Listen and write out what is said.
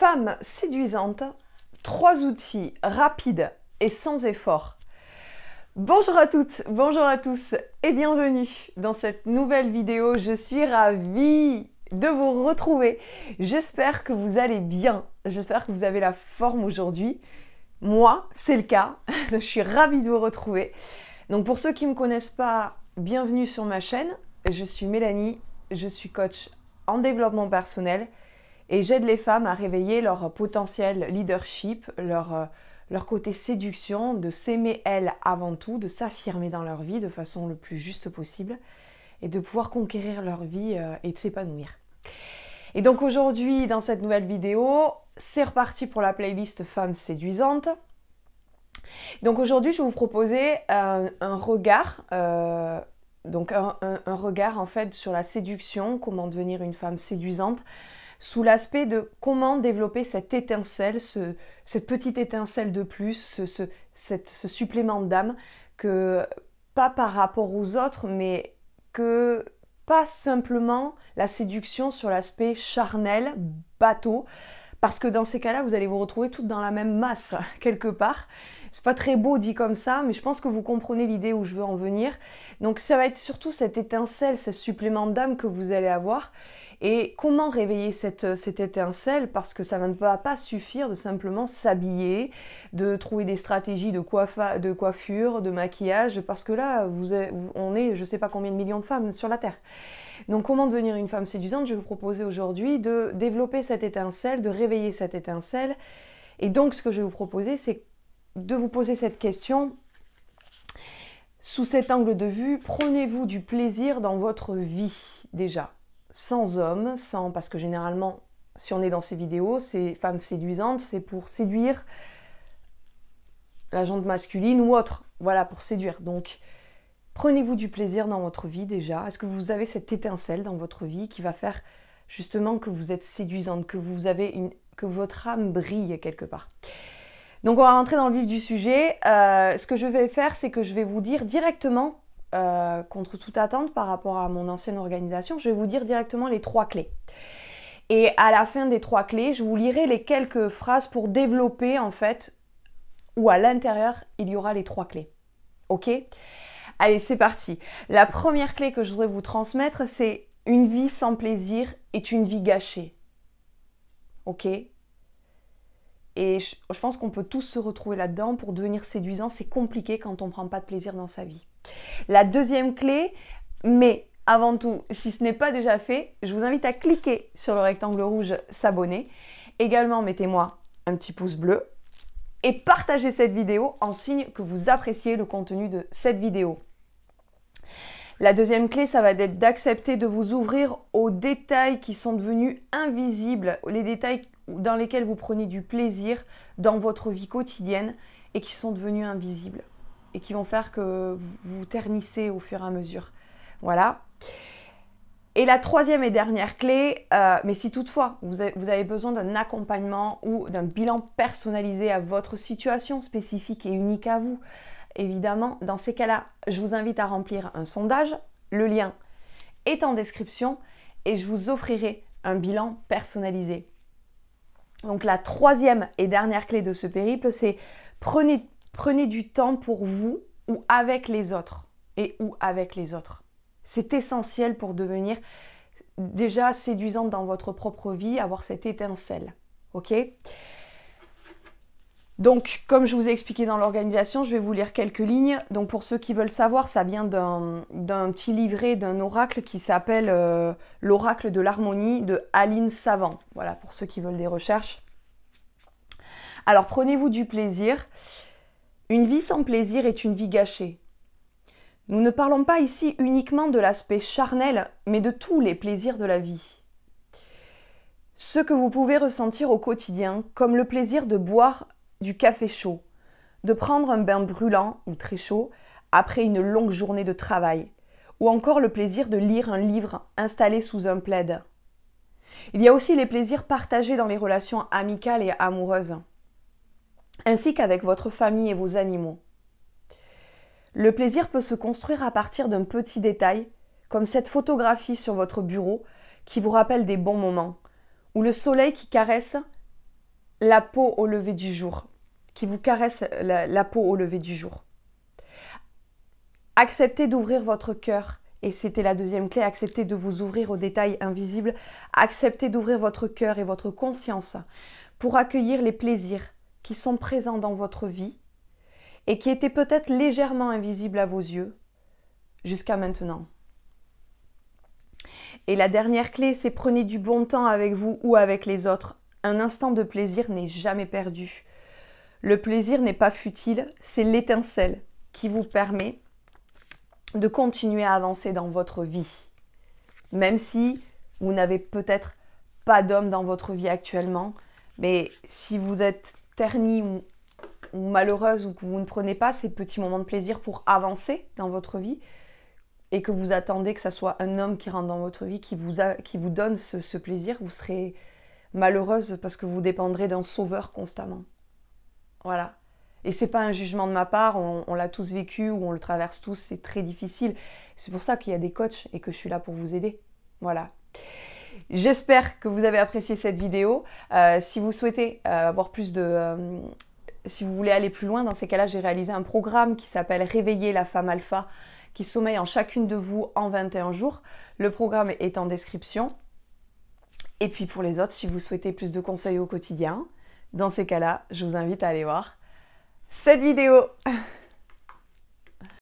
Femme séduisante, 3 outils rapides et sans effort. Bonjour à toutes, bonjour à tous et bienvenue dans cette nouvelle vidéo. Je suis ravie de vous retrouver. J'espère que vous allez bien, j'espère que vous avez la forme aujourd'hui. Moi, c'est le cas, je suis ravie de vous retrouver. Donc pour ceux qui ne me connaissent pas, bienvenue sur ma chaîne. Je suis Mélanie, je suis coach en développement personnel et j'aide les femmes à réveiller leur potentiel leadership, leur côté séduction, de s'aimer elles avant tout, de s'affirmer dans leur vie de façon le plus juste possible et de pouvoir conquérir leur vie et de s'épanouir. Et donc aujourd'hui, dans cette nouvelle vidéo, c'est reparti pour la playlist Femmes séduisantes. Donc aujourd'hui, je vais vous proposer un regard, un regard en fait sur la séduction, comment devenir une femme séduisante, sous l'aspect de comment développer cette étincelle, cette petite étincelle de plus, ce supplément d'âme, que pas par rapport aux autres, mais que pas simplement la séduction sur l'aspect charnel, bateau, parce que dans ces cas-là, vous allez vous retrouver toutes dans la même masse, quelque part. C'est pas très beau dit comme ça, mais je pense que vous comprenez l'idée où je veux en venir. Donc ça va être surtout cette étincelle, ce supplément d'âme que vous allez avoir. Et comment réveiller cette étincelle? Parce que ça ne va pas suffire de simplement s'habiller, de trouver des stratégies de coiffure, de maquillage, parce que là, on est je ne sais pas combien de millions de femmes sur la Terre. Donc comment devenir une femme séduisante? Je vais vous proposer aujourd'hui de développer cette étincelle, de réveiller cette étincelle. Et donc ce que je vais vous proposer, c'est de vous poser cette question. Sous cet angle de vue, prenez-vous du plaisir dans votre vie déjà? Sans homme, parce que généralement, si on est dans ces vidéos, ces femmes séduisantes, c'est pour séduire la gente masculine ou autre. Voilà, pour séduire. Donc, prenez-vous du plaisir dans votre vie déjà. Est-ce que vous avez cette étincelle dans votre vie qui va faire justement que vous êtes séduisante, que votre âme brille quelque part? Donc, on va rentrer dans le vif du sujet. Ce que je vais faire, c'est que je vais vous dire directement, contre toute attente par rapport à mon ancienne organisation, je vais vous dire directement les 3 clés. Et à la fin des 3 clés, je vous lirai les quelques phrases pour développer en fait, où à l'intérieur, il y aura les 3 clés. Ok? Allez, c'est parti. La première clé que je voudrais vous transmettre, c'est une vie sans plaisir est une vie gâchée. Ok? Et je pense qu'on peut tous se retrouver là-dedans. Pour devenir séduisant, c'est compliqué quand on ne prend pas de plaisir dans sa vie. La deuxième clé, mais avant tout, si ce n'est pas déjà fait, je vous invite à cliquer sur le rectangle rouge « S'abonner ». Également, mettez-moi un petit pouce bleu et partagez cette vidéo en signe que vous appréciez le contenu de cette vidéo. La deuxième clé, ça va être d'accepter de vous ouvrir aux détails qui sont devenus invisibles, les détails dans lesquels vous prenez du plaisir dans votre vie quotidienne et qui sont devenus invisibles et qui vont faire que vous vous ternissez au fur et à mesure. Voilà. Et la troisième et dernière clé, mais si toutefois vous avez besoin d'un accompagnement ou d'un bilan personnalisé à votre situation spécifique et unique à vous, évidemment, dans ces cas-là, je vous invite à remplir un sondage. Le lien est en description et je vous offrirai un bilan personnalisé. Donc la troisième et dernière clé de ce périple, c'est prenez du temps pour vous ou avec les autres. Et ou avec les autres. C'est essentiel pour devenir déjà séduisante dans votre propre vie, avoir cette étincelle. Ok ? Donc, comme je vous ai expliqué dans l'organisation, je vais vous lire quelques lignes. Donc, pour ceux qui veulent savoir, ça vient d'un petit livret, d'un oracle qui s'appelle l'oracle de l'harmonie de Aline Savant. Voilà, pour ceux qui veulent des recherches. Alors, prenez-vous du plaisir. Une vie sans plaisir est une vie gâchée. Nous ne parlons pas ici uniquement de l'aspect charnel, mais de tous les plaisirs de la vie. Ce que vous pouvez ressentir au quotidien, comme le plaisir de boire du café chaud, de prendre un bain brûlant ou très chaud après une longue journée de travail, ou encore le plaisir de lire un livre installé sous un plaid. Il y a aussi les plaisirs partagés dans les relations amicales et amoureuses, ainsi qu'avec votre famille et vos animaux. Le plaisir peut se construire à partir d'un petit détail, comme cette photographie sur votre bureau qui vous rappelle des bons moments, ou le soleil qui caresse la peau au lever du jour, qui vous caresse la peau au lever du jour. Acceptez d'ouvrir votre cœur. Et c'était la deuxième clé, acceptez de vous ouvrir aux détails invisibles. Acceptez d'ouvrir votre cœur et votre conscience pour accueillir les plaisirs qui sont présents dans votre vie et qui étaient peut-être légèrement invisibles à vos yeux jusqu'à maintenant. Et la dernière clé, c'est prenez du bon temps avec vous ou avec les autres. Un instant de plaisir n'est jamais perdu. Le plaisir n'est pas futile, c'est l'étincelle qui vous permet de continuer à avancer dans votre vie. Même si vous n'avez peut-être pas d'homme dans votre vie actuellement, mais si vous êtes ternie ou malheureuse ou que vous ne prenez pas ces petits moments de plaisir pour avancer dans votre vie et que vous attendez que ce soit un homme qui rentre dans votre vie, qui vous donne ce plaisir, vous serez malheureuse parce que vous dépendrez d'un sauveur constamment. Voilà. Et c'est pas un jugement de ma part, on l'a tous vécu ou on le traverse tous, c'est très difficile. C'est pour ça qu'il y a des coachs et que je suis là pour vous aider. Voilà. J'espère que vous avez apprécié cette vidéo. Si vous souhaitez avoir plus de... si vous voulez aller plus loin, dans ces cas-là, j'ai réalisé un programme qui s'appelle Réveiller la femme alpha, qui sommeille en chacune de vous en 21 jours. Le programme est en description. Et puis pour les autres, si vous souhaitez plus de conseils au quotidien, dans ces cas-là, je vous invite à aller voir cette vidéo.